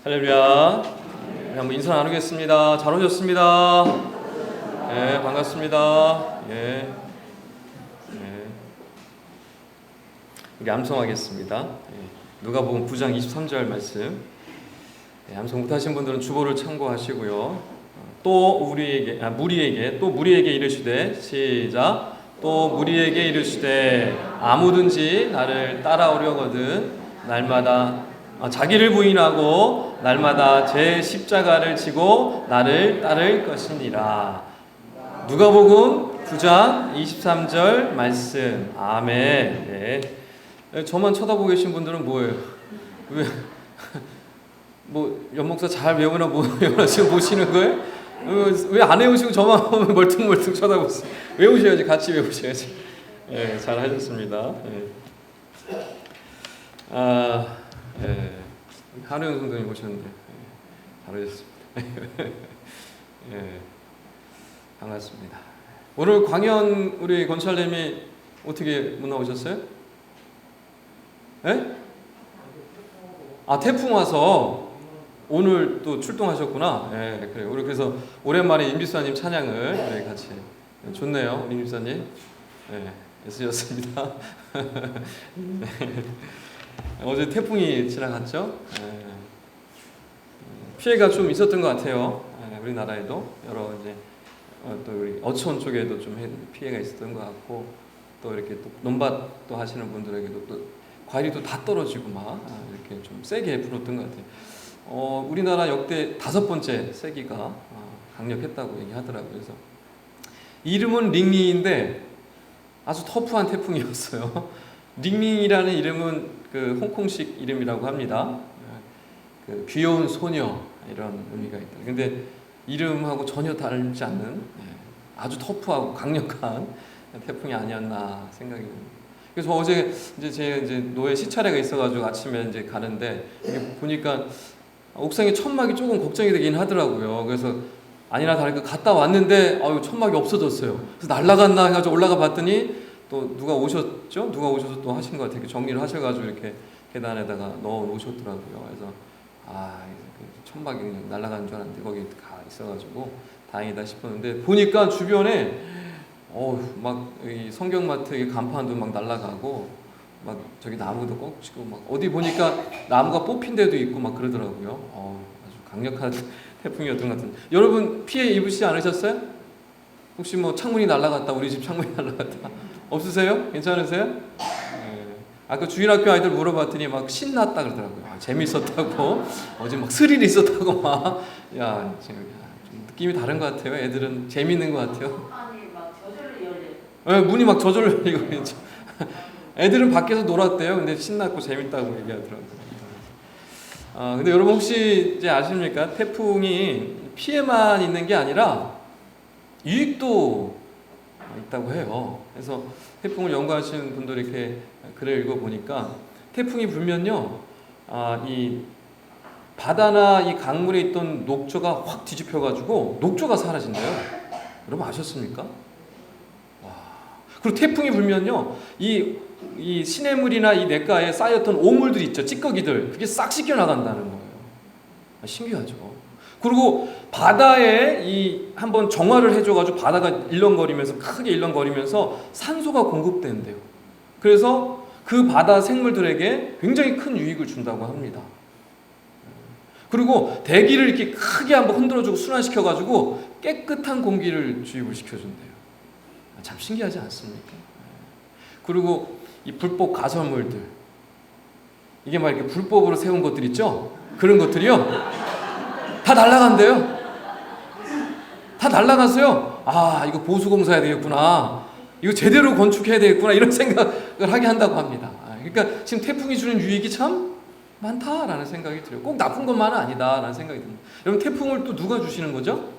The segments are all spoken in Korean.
할렐루야. 우리 한번 인사 나누겠습니다. 잘 오셨습니다. 예, 반갑습니다. 예. 우리 암송하겠습니다. 누가복음 9장 23절 말씀. 암송 못하신 분들은 주보를 참고하시고요. 또 무리에게 이르시되, 시작. 또 무리에게 이르시되 아무든지 나를 따라오려거든 날마다 자기를 부인하고 날마다 제 십자가를 지고 나를 따를 것이니라. 누가복음 9장 23절 말씀. 아멘. 네. 저만 쳐다보고 계신 분들은 뭐예요? 왜? 뭐 연목사 잘 외우나 뭐예요? 지금 보시는 거예요? 왜 안 외우시고 저만 보면 멀뚱멀뚱 쳐다보세요? 외우셔야지, 같이 외우셔야지. 네, 잘 하셨습니다. 네. 한우영 선생님 오셨는데 잘하셨습니다. 예, 반갑습니다. 오늘 광연 우리 권찰님이 어떻게 못 나오셨어요? 예? 태풍 와서 오늘 또 출동하셨구나. 예, 그래요. 우리 그래서 오랜만에 임집사님 찬양을 우리 같이. 좋네요, 우리 임집사님. 예, 애쓰셨습니다. 어제 태풍이 지나갔죠. 예. 피해가 좀 있었던 것 같아요. 예, 우리나라에도 여러 이제 또 우리 어촌 쪽에도 좀 피해가 있었던 것 같고, 또 이렇게 또 논밭도 하시는 분들에게도 또 과일이 다 떨어지고 막 이렇게 좀 세게 불었던 것 같아요. 우리나라 역대 5번째 세기가 강력했다고 얘기하더라고요. 그래서 이름은 링링인데 아주 터프한 태풍이었어요. 링링이라는 이름은 그 홍콩식 이름이라고 합니다. 그 귀여운 소녀 이런 의미가 있다. 근데 이름하고 전혀 다르지 않는 아주 터프하고 강력한 태풍이 아니었나 생각이 듭니다. 그래서 어제 제 노예 시차례가 있어가지고 아침에 이제 가는데 보니까 옥상에 천막이 조금 걱정이 되긴 하더라고요. 그래서 아니나 다를까 갔다 왔는데 천막이 없어졌어요. 그래서 날아갔나 해가지고 올라가 봤더니 또 누가 오셨죠? 누가 오셔서 또 하신 것 같아요. 정리를 하셔가지고 이렇게 계단에다가 넣어 놓으셨더라고요. 그래서 천막이 그냥 날아가는 줄 알았는데 거기 가 있어가지고 다행이다 싶었는데 보니까 주변에 막 이 성경마트 간판도 막 날아가고 막 저기 나무도 꺾이고 막 어디 보니까 나무가 뽑힌 데도 있고 막 그러더라고요. 아주 강력한 태풍이었던 것 같은데 여러분 피해 입으시지 않으셨어요? 혹시 뭐 창문이 날아갔다, 우리 집 창문이 날아갔다 없으세요? 괜찮으세요? 네. 아까 주일학교 아이들 물어봤더니 막 신났다 그러더라고요. 재밌었다고 어제 막 스릴이 있었다고 막 좀 느낌이 다른 것 같아요. 애들은 재밌는 것 같아요. 아니 막 저절로 열려요. 네, 문이 막 저절로 열리고 그랬죠. 애들은 밖에서 놀았대요. 근데 신났고 재밌다고 얘기하더라고요. 근데 여러분 혹시 이제 아십니까? 태풍이 피해만 있는 게 아니라 유익도 있다고 해요. 그래서 태풍을 연구하시는 분들 이렇게 글을 읽어보니까 태풍이 불면요, 이 바다나 이 강물에 있던 녹조가 확 뒤집혀가지고 녹조가 사라진대요. 여러분 아셨습니까? 와. 그리고 태풍이 불면요, 이 시냇물이나 이 냇가에 쌓였던 오물들 있죠, 찌꺼기들, 그게 싹 씻겨 나간다는 거예요. 신기하죠. 그리고 바다에 한번 정화를 해줘가지고 바다가 크게 일렁거리면서 산소가 공급된대요. 그래서 그 바다 생물들에게 굉장히 큰 유익을 준다고 합니다. 그리고 대기를 이렇게 크게 한번 흔들어주고 순환시켜가지고 깨끗한 공기를 주입을 시켜준대요. 참 신기하지 않습니까? 그리고 이 불법 가설물들, 이게 막 이렇게 불법으로 세운 것들 있죠? 그런 것들이요, 다 날아간대요. 다 날아가서요, 이거 보수공사해야 되겠구나, 이거 제대로 건축해야 되겠구나, 이런 생각을 하게 한다고 합니다. 그러니까 지금 태풍이 주는 유익이 참 많다라는 생각이 들어요. 꼭 나쁜 것만은 아니다라는 생각이 듭니다. 여러분, 태풍을 또 누가 주시는 거죠?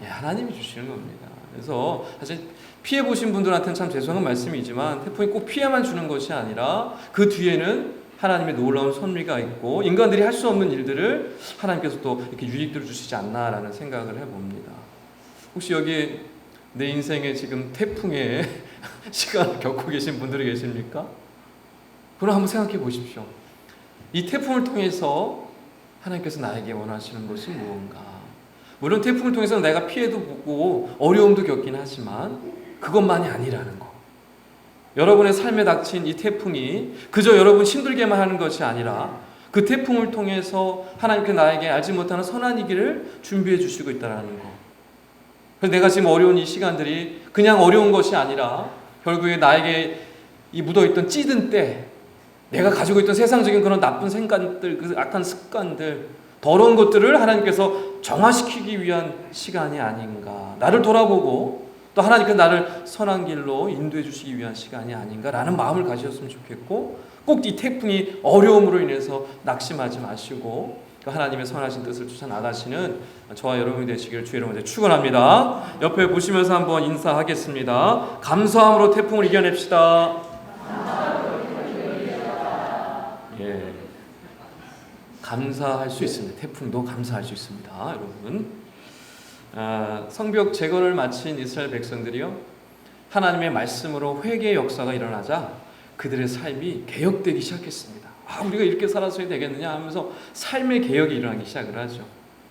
하나님이 주시는 겁니다. 그래서 사실 피해 보신 분들한테는 참 죄송한 말씀이지만 태풍이 꼭 피해만 주는 것이 아니라 그 뒤에는 하나님의 놀라운 섭리가 있고 인간들이 할 수 없는 일들을 하나님께서 또 이렇게 유익들을 주시지 않나라는 생각을 해봅니다. 혹시 여기 내 인생에 지금 태풍의 시간을 겪고 계신 분들이 계십니까? 그럼 한번 생각해 보십시오. 이 태풍을 통해서 하나님께서 나에게 원하시는 것은 무언가? 물론 태풍을 통해서 내가 피해도 보고 어려움도 겪긴 하지만 그것만이 아니라는 거. 여러분의 삶에 닥친 이 태풍이 그저 여러분 힘들게만 하는 것이 아니라 그 태풍을 통해서 하나님께 나에게 알지 못하는 선한 일을 준비해 주시고 있다는 거. 그래서 내가 지금 어려운 이 시간들이 그냥 어려운 것이 아니라 결국에 나에게 이 묻어있던 찌든 때, 내가 가지고 있던 세상적인 그런 나쁜 생각들, 그 악한 습관들, 더러운 것들을 하나님께서 정화시키기 위한 시간이 아닌가. 나를 돌아보고 또 하나님께서 나를 선한 길로 인도해 주시기 위한 시간이 아닌가라는 마음을 가지셨으면 좋겠고, 꼭 이 태풍이 어려움으로 인해서 낙심하지 마시고 하나님의 선하신 뜻을 쫓아 나가시는 저와 여러분이 되시기를 주의 이름으로 축원합니다. 옆에 보시면서 한번 인사하겠습니다. 감사함으로 태풍을 이겨냅시다. 예, 감사할 수 있습니다. 태풍도 감사할 수 있습니다, 여러분. 성벽 재건을 마친 이스라엘 백성들이요, 하나님의 말씀으로 회개의 역사가 일어나자 그들의 삶이 개혁되기 시작했습니다. 우리가 이렇게 살아서야 되겠느냐 하면서 삶의 개혁이 일어나기 시작을 하죠.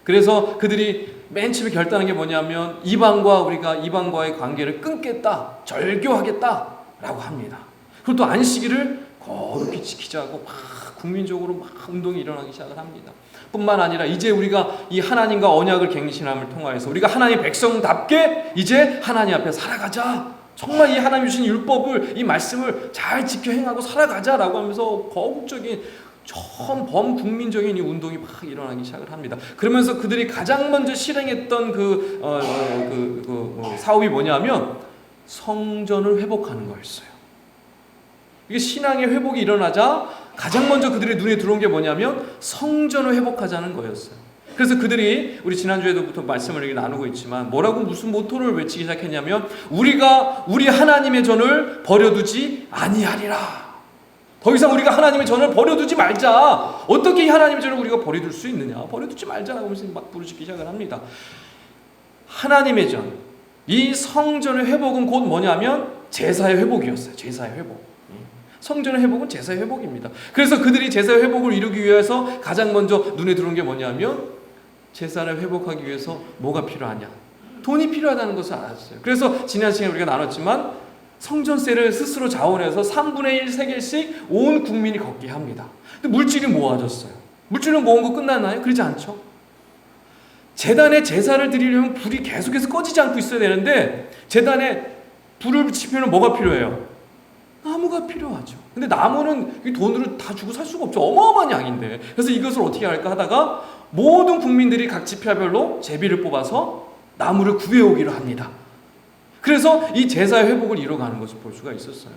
그래서 그들이 맨 처음에 결단한 게 뭐냐면 우리가 이방과의 관계를 끊겠다, 절교하겠다라고 합니다. 그리고 또 안식일을 거룩히 지키자고 막 국민적으로 막 운동이 일어나기 시작을 합니다. 뿐만 아니라 이제 우리가 이 하나님과 언약을 갱신함을 통하여서 우리가 하나님의 백성답게 이제 하나님 앞에 살아가자. 정말 이 하나님 주신 율법을, 이 말씀을 잘 지켜 행하고 살아가자라고 하면서 거국적인 전 범국민적인 이 운동이 막 일어나기 시작을 합니다. 그러면서 그들이 가장 먼저 실행했던 사업이 뭐냐면 성전을 회복하는 거였어요. 이게 신앙의 회복이 일어나자 가장 먼저 그들의 눈에 들어온 게 뭐냐면 성전을 회복하자는 거였어요. 그래서 그들이, 우리 지난주에도부터 말씀을 이렇게 나누고 있지만 무슨 모토를 외치기 시작했냐면 우리가 우리 하나님의 전을 버려두지 아니하리라. 더 이상 우리가 하나님의 전을 버려두지 말자. 어떻게 이 하나님의 전을 우리가 버려둘 수 있느냐, 버려두지 말자라고 하면서 막 부르짖기 시작을 합니다. 하나님의 전, 이 성전의 회복은 곧 뭐냐면 제사의 회복이었어요. 제사의 회복. 성전의 회복은 제사의 회복입니다. 그래서 그들이 제사의 회복을 이루기 위해서 가장 먼저 눈에 들어온 게 뭐냐면 제사를 회복하기 위해서 뭐가 필요하냐? 돈이 필요하다는 것을 알았어요. 그래서 지난 시간에 우리가 나눴지만 성전세를 스스로 자원해서 3분의 1 세겔씩 온 국민이 걷게 합니다. 근데 물질이 모아졌어요. 물질을 모은 거 끝났나요? 그러지 않죠. 제단에 제사를 드리려면 불이 계속해서 꺼지지 않고 있어야 되는데 제단에 불을 붙이면 뭐가 필요해요? 나무가 필요하죠. 근데 나무는 돈으로 다 주고 살 수가 없죠. 어마어마한 양인데. 그래서 이것을 어떻게 할까 하다가 모든 국민들이 각 지파별로 제비를 뽑아서 나무를 구해오기로 합니다. 그래서 이 제사의 회복을 이뤄가는 것을 볼 수가 있었어요.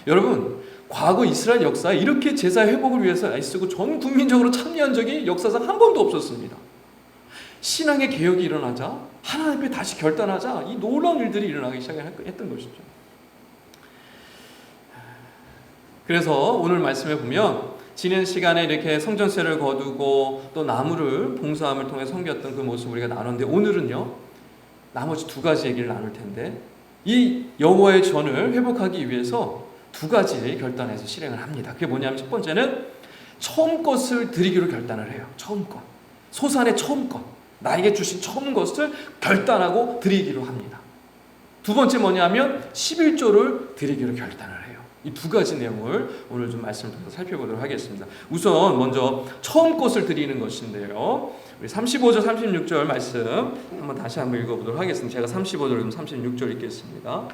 여러분, 과거 이스라엘 역사에 이렇게 제사의 회복을 위해서 애쓰고 전 국민적으로 참여한 적이 역사상 한 번도 없었습니다. 신앙의 개혁이 일어나자, 하나님 앞에 다시 결단하자, 이 놀라운 일들이 일어나기 시작했던 것이죠. 그래서 오늘 말씀에 보면 지난 시간에 이렇게 성전세를 거두고 또 나무를 봉사함을 통해 섬겼던 그 모습을 우리가 나눴는데, 오늘은요 나머지 두 가지 얘기를 나눌 텐데, 이 여호와의 전을 회복하기 위해서 두 가지 결단해서 실행을 합니다. 그게 뭐냐면, 첫 번째는 처음 것을 드리기로 결단을 해요. 처음 것, 소산의 처음 것, 나에게 주신 처음 것을 결단하고 드리기로 합니다. 두 번째 뭐냐면 11조를 드리기로 결단을 해요. 이 두 가지 내용을 오늘 좀 말씀을 통해서 살펴보도록 하겠습니다. 우선 먼저 처음 것을 드리는 것인데요, 우리 35절 36절 말씀 다시 한번 읽어보도록 하겠습니다. 제가 35절 36절 읽겠습니다.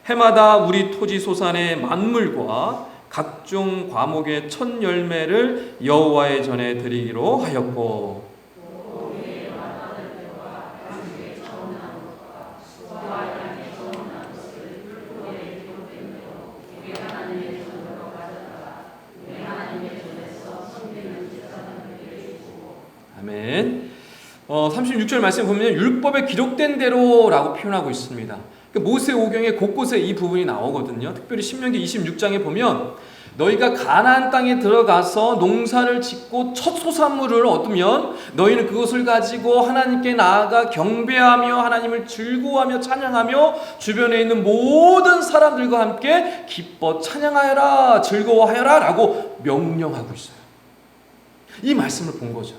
해마다 우리 토지 소산의 만물과 각종 과목의 첫 열매를 여호와의 전에 드리기로 하였고, 아멘. 36절 말씀 보면 율법에 기록된 대로라고 표현하고 있습니다. 모세 오경에 곳곳에 이 부분이 나오거든요. 특별히 신명기 26장에 보면 너희가 가나안 땅에 들어가서 농사를 짓고 첫 소산물을 얻으면 너희는 그것을 가지고 하나님께 나아가 경배하며 하나님을 즐거워하며 찬양하며 주변에 있는 모든 사람들과 함께 기뻐 찬양하여라, 즐거워하여라 라고 명령하고 있어요. 이 말씀을 본 거죠.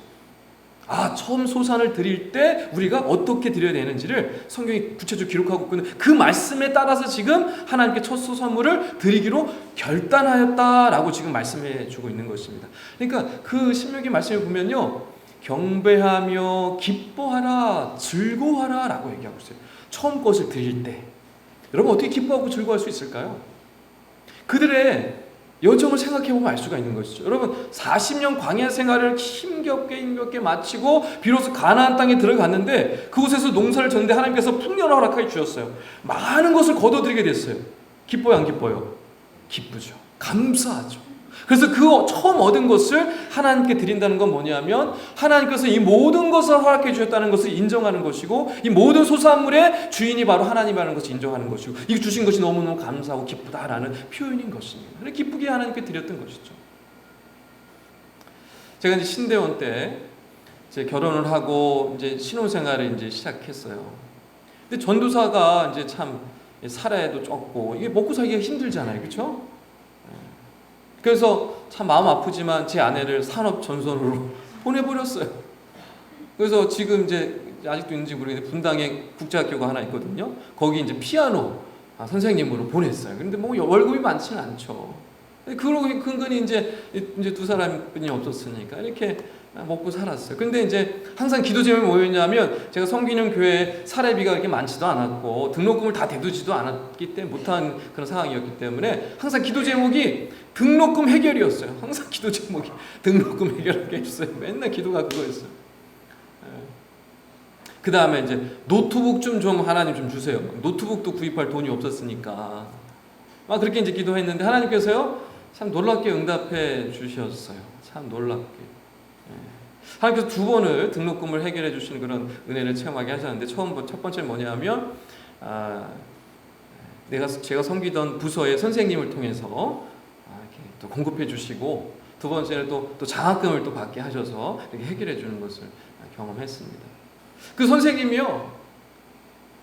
처음 소산을 드릴 때 우리가 어떻게 드려야 되는지를 성경이 구체적으로 기록하고 있는 그 말씀에 따라서 지금 하나님께 첫 소산물을 드리기로 결단하였다라고 지금 말씀해 주고 있는 것입니다. 그러니까 그 신명기 말씀을 보면요, 경배하며 기뻐하라, 즐거워하라 라고 얘기하고 있어요. 처음 것을 드릴 때 여러분 어떻게 기뻐하고 즐거워할 수 있을까요? 그들의 여정을 생각해보면 알 수가 있는 것이죠. 여러분 40년 광야 생활을 힘겹게 마치고 비로소 가나안 땅에 들어갔는데 그곳에서 농사를 졌는데 하나님께서 풍년을 허락해 주셨어요. 많은 것을 거둬들이게 됐어요. 기뻐요, 안 기뻐요? 기쁘죠. 감사하죠. 그래서 그 처음 얻은 것을 하나님께 드린다는 건 뭐냐면 하나님께서 이 모든 것을 허락해 주셨다는 것을 인정하는 것이고, 이 모든 소산물의 주인이 바로 하나님이라는 것을 인정하는 것이고, 이 주신 것이 너무너무 감사하고 기쁘다라는 표현인 것입니다. 그래서 기쁘게 하나님께 드렸던 것이죠. 제가 이제 신대원 때 이제 결혼을 하고 이제 신혼생활을 이제 시작했어요. 근데 전도사가 이제 참 살아야도 적고 이게 먹고 살기가 힘들잖아요, 그렇죠? 그래서 참 마음 아프지만 제 아내를 산업 전선으로 보내버렸어요. 그래서 지금 이제 아직도 있는지 모르겠는데 분당에 국제학교가 하나 있거든요. 거기 이제 피아노 선생님으로 보냈어요. 그런데 뭐 월급이 많지는 않죠. 그러고 근근히 이제 두 사람뿐이 없었으니까 이렇게 먹고 살았어요. 근데 이제 항상 기도 제목이 뭐였냐면, 제가 성기는 교회에 사례비가 그렇게 많지도 않았고 등록금을 다 대두지도 않았기 때문에 못한 그런 상황이었기 때문에 항상 기도 제목이 등록금 해결이었어요. 항상 기도 제목이 등록금 해결하게 해주세요. 맨날 기도가 그거였어요. 그 다음에 이제 노트북 좀 하나님 좀 주세요. 노트북도 구입할 돈이 없었으니까 막 그렇게 이제 기도했는데 하나님께서요 참 놀랍게 응답해 주셨어요. 참 놀랍게. 하나님께서 두 번을 등록금을 해결해 주시는 그런 은혜를 체험하게 하셨는데, 첫 번째는 뭐냐면 제가 섬기던 부서의 선생님을 통해서 이렇게 또 공급해 주시고, 두 번째는 또 장학금을 또 받게 하셔서 이렇게 해결해 주는 것을 경험했습니다. 그 선생님이요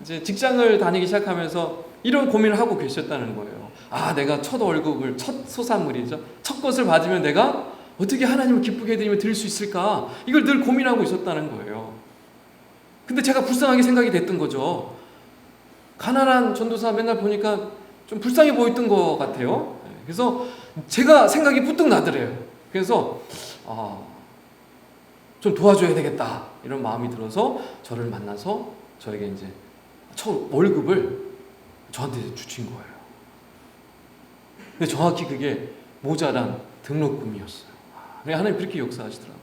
이제 직장을 다니기 시작하면서 이런 고민을 하고 계셨다는 거예요. 내가 첫 월급을, 첫 소산물이죠, 첫 것을 받으면 내가 어떻게 하나님을 기쁘게 해드리며 드릴 수 있을까? 이걸 늘 고민하고 있었다는 거예요. 근데 제가 불쌍하게 생각이 됐던 거죠. 가난한 전도사 맨날 보니까 좀 불쌍해 보였던 것 같아요. 그래서 제가 생각이 부뜩 나더래요. 그래서 좀 도와줘야 되겠다 이런 마음이 들어서 저를 만나서 저에게 이제 첫 월급을 저한테 주신 거예요. 근데 정확히 그게 모자란 등록금이었어요. 하나님 그렇게 역사하시더라고요.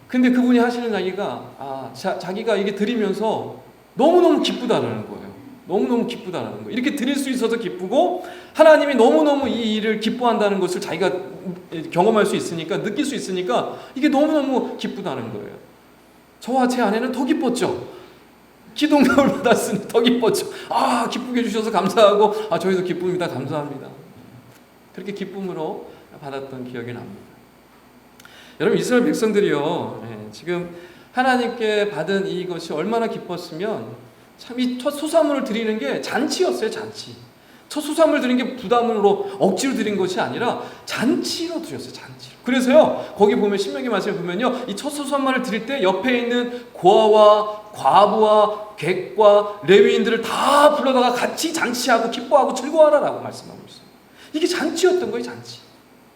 근데 그분이 하시는 이야기가 자기가 이게 드리면서 너무너무 기쁘다라는 거예요. 너무너무 기쁘다라는 거예요. 이렇게 드릴 수 있어서 기쁘고, 하나님이 너무너무 이 일을 기뻐한다는 것을 자기가 경험할 수 있으니까, 느낄 수 있으니까 이게 너무너무 기쁘다는 거예요. 저와 제 아내는 더 기뻤죠. 기도응답을 받았으니 더 기뻤죠. 기쁘게 해주셔서 감사하고, 저희도 기쁩니다. 감사합니다. 그렇게 기쁨으로 받았던 기억이 납니다. 여러분, 이스라엘 백성들이요, 지금 하나님께 받은 이것이 얼마나 기뻤으면, 참 이 첫 소산물을 드리는 게 잔치였어요. 잔치. 첫 소산물 드린 게 부담으로 억지로 드린 것이 아니라 잔치로 드렸어요. 잔치로. 그래서요, 거기 보면 신명기 말씀에 보면요, 이 첫 소산물을 드릴 때 옆에 있는 고아와 과부와 객과 레위인들을 다 불러다가 같이 잔치하고 기뻐하고 즐거워하라라고 말씀하고 있어요. 이게 잔치였던 거예요. 잔치.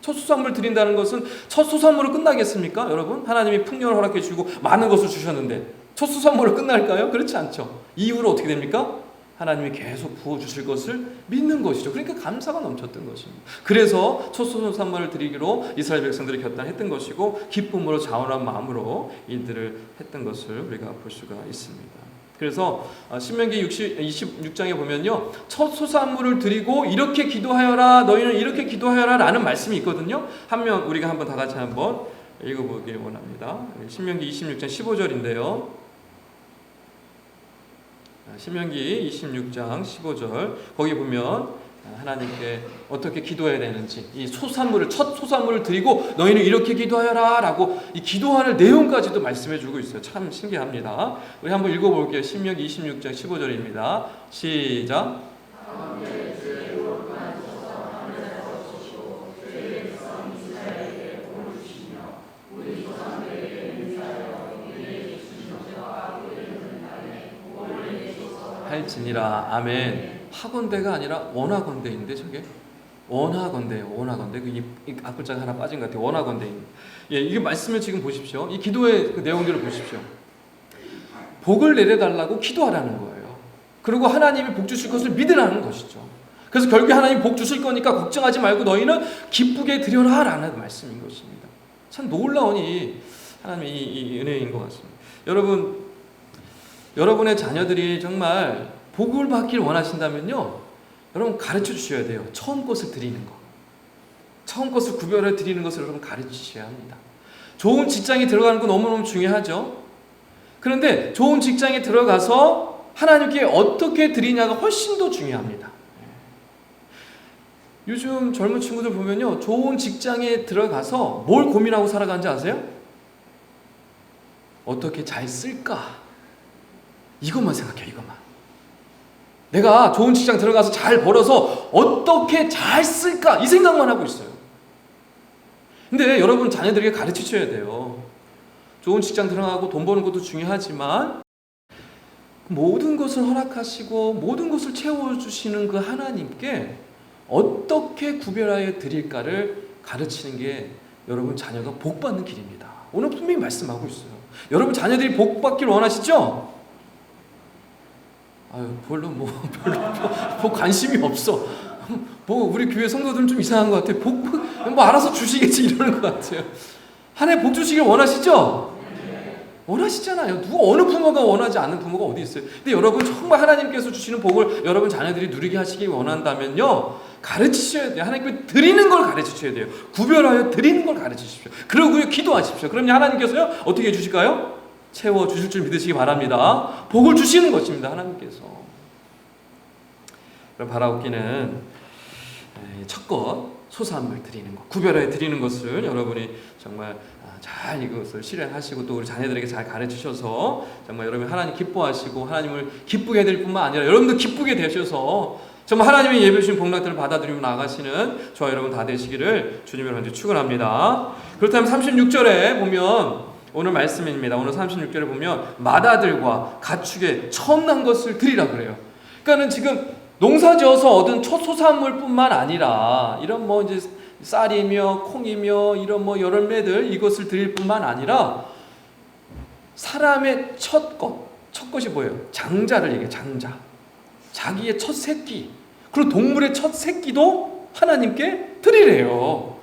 첫 소산물 드린다는 것은 첫 소산물로 끝나겠습니까? 여러분, 하나님이 풍년을 허락해 주시고 많은 것을 주셨는데 첫 소산물로 끝날까요? 그렇지 않죠. 이후로 어떻게 됩니까? 하나님이 계속 부어주실 것을 믿는 것이죠. 그러니까 감사가 넘쳤던 것입니다. 그래서 첫 소산물을 드리기로 이스라엘 백성들이 결단했던 것이고, 기쁨으로 자원한 마음으로 일들을 했던 것을 우리가 볼 수가 있습니다. 그래서 신명기 26장에 보면요, 첫 소산물을 드리고 이렇게 기도하여라, 너희는 이렇게 기도하여라 라는 말씀이 있거든요. 우리가 한번 다 같이 한번 읽어보길 원합니다. 신명기 26장 15절인데요. 신명기 26장 15절, 거기 보면 하나님께 어떻게 기도해야 되는지, 이 소산물을, 첫 소산물을 드리고 너희는 이렇게 기도하여라 라고 이 기도하는 내용까지도 말씀해 주고 있어요. 참 신기합니다. 우리 한번 읽어볼게요. 신명기 26장 15절입니다. 시작. 할지니라. 아멘. 하건대가 아니라 원하건대인데 저게 원하건대예요. 원하건대. 이 앞글자가 하나 빠진 것 같아요. 원하건대입니다. 예, 이게 말씀을 지금 보십시오. 이 기도의 그 내용들을 보십시오. 복을 내려달라고 기도하라는 거예요. 그리고 하나님이 복 주실 것을 믿으라는 것이죠. 그래서 결국에 하나님이 복 주실 거니까 걱정하지 말고 너희는 기쁘게 드려라 라는 말씀인 것입니다. 참 놀라운 하나님의 이 은혜인 것 같습니다. 여러분의 자녀들이 정말 복을 받길 원하신다면요, 여러분 가르쳐 주셔야 돼요. 처음 것을 드리는 거, 처음 것을 구별해 드리는 것을 여러분 가르쳐 주셔야 합니다. 좋은 직장에 들어가는 건 너무너무 중요하죠. 그런데 좋은 직장에 들어가서 하나님께 어떻게 드리냐가 훨씬 더 중요합니다. 요즘 젊은 친구들 보면요, 좋은 직장에 들어가서 뭘 고민하고 살아가는지 아세요? 어떻게 잘 쓸까? 이것만 생각해요. 이것만. 내가 좋은 직장 들어가서 잘 벌어서 어떻게 잘 쓸까? 이 생각만 하고 있어요. 근데 여러분 자녀들에게 가르치셔야 돼요. 좋은 직장 들어가고 돈 버는 것도 중요하지만 모든 것을 허락하시고 모든 것을 채워주시는 그 하나님께 어떻게 구별하여 드릴까를 가르치는 게 여러분 자녀가 복 받는 길입니다. 오늘 분명히 말씀하고 있어요. 여러분 자녀들이 복 받길 원하시죠? 별로 관심이 없어. 우리 교회 성도들은 좀 이상한 것 같아요. 복 알아서 주시겠지 이러는 것 같아요. 한 해 복 주시길 원하시죠? 원하시잖아요. 어느 부모가 원하지 않는 부모가 어디 있어요? 근데 여러분 정말 하나님께서 주시는 복을 여러분 자녀들이 누리게 하시길 원한다면요, 가르치셔야 돼요. 하나님께 드리는 걸 가르치셔야 돼요. 구별하여 드리는 걸 가르치십시오. 그러고요 기도하십시오. 그럼 하나님께서요 어떻게 해주실까요? 채워주실 줄 믿으시기 바랍니다. 복을 주시는 것입니다. 하나님께서. 그럼 바라옵기는 첫 것, 소산물 드리는 것, 구별하여 드리는 것을 여러분이 정말 잘 이것을 실행하시고 또 우리 자녀들에게 잘 가르치셔서 정말 여러분이 하나님 기뻐하시고 하나님을 기쁘게 해드릴 뿐만 아니라 여러분도 기쁘게 되셔서 정말 하나님의 예배 주신 복락들을 받아들이며 나가시는 저와 여러분 다 되시기를 주님을 먼저 축원합니다. 그렇다면 36절에 보면 오늘 말씀입니다. 오늘 36절에 보면 맏아들과 가축의 처음 난 것을 드리라 그래요. 그러니까는 지금 농사 지어서 얻은 첫 소산물뿐만 아니라 이런 이제 쌀이며 콩이며 이런 열매들 이것을 드릴 뿐만 아니라 사람의 첫 것이 뭐예요? 장자를 얘기해요. 장자. 자기의 첫 새끼. 그리고 동물의 첫 새끼도 하나님께 드리래요.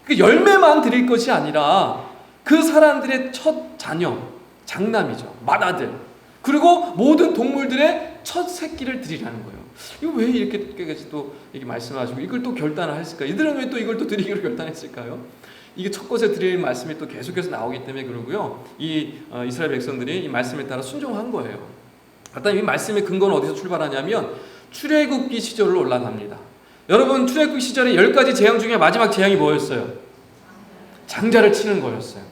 그 열매만 드릴 것이 아니라 그 사람들의 첫 자녀, 장남이죠. 맏아들. 그리고 모든 동물들의 첫 새끼를 드리라는 거예요. 이거 왜 이렇게까지 또 이렇게 말씀하시고 이걸 또 결단을 했을까? 이들은 왜 또 이걸 또 드리기로 결단했을까요? 이게 첫 것에 드릴 말씀이 또 계속해서 나오기 때문에 그러고요. 이스라엘 백성들이 이 말씀에 따라 순종한 거예요. 일단 이 말씀의 근거는 어디서 출발하냐면 출애굽기 시절로 올라갑니다. 여러분 출애굽기 시절에 10가지 재앙 중에 마지막 재앙이 뭐였어요? 장자를 치는 거였어요.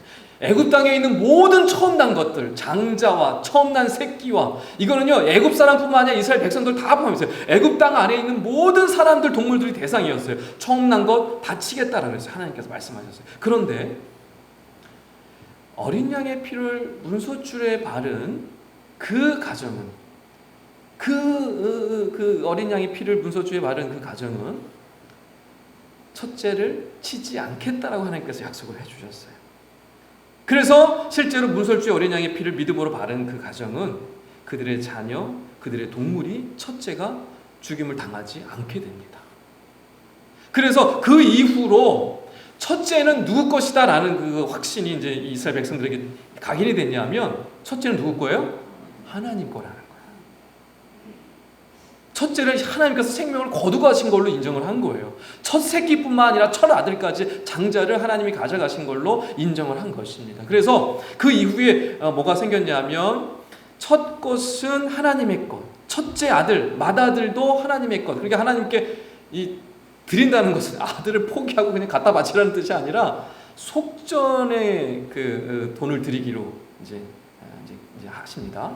애굽 땅에 있는 모든 처음 난 것들, 장자와 처음 난 새끼와 이거는요 애굽 사람뿐만 아니라 이스라엘 백성들 다 포함했어요. 애굽 땅 안에 있는 모든 사람들, 동물들이 대상이었어요. 처음 난 것 다 치겠다라고 그랬어요. 하나님께서 말씀하셨어요. 그런데 어린 양의 피를 문소줄에 바른 그 가정은 그 어린 양의 피를 문소줄에 바른 그 가정은 첫째를 치지 않겠다라고 하나님께서 약속을 해주셨어요. 그래서 실제로 문설주의 어린 양의 피를 믿음으로 바른 그 가정은 그들의 자녀, 그들의 동물이 첫째가 죽임을 당하지 않게 됩니다. 그래서 그 이후로 첫째는 누구 것이다 라는 그 확신이 이제 이스라엘 백성들에게 각인이 됐냐면 첫째는 누구 거예요? 하나님 거라는 거예요. 첫째를 하나님께서 생명을 거두가신 걸로 인정을 한 거예요. 첫 새끼뿐만 아니라 첫 아들까지 장자를 하나님이 가져가신 걸로 인정을 한 것입니다. 그래서 그 이후에 뭐가 생겼냐면 첫 것은 하나님의 것, 첫째 아들, 맏아들도 하나님의 것. 그러니까 하나님께 드린다는 것은 아들을 포기하고 그냥 갖다 바치라는 뜻이 아니라 속전에 그 돈을 드리기로 이제 하십니다.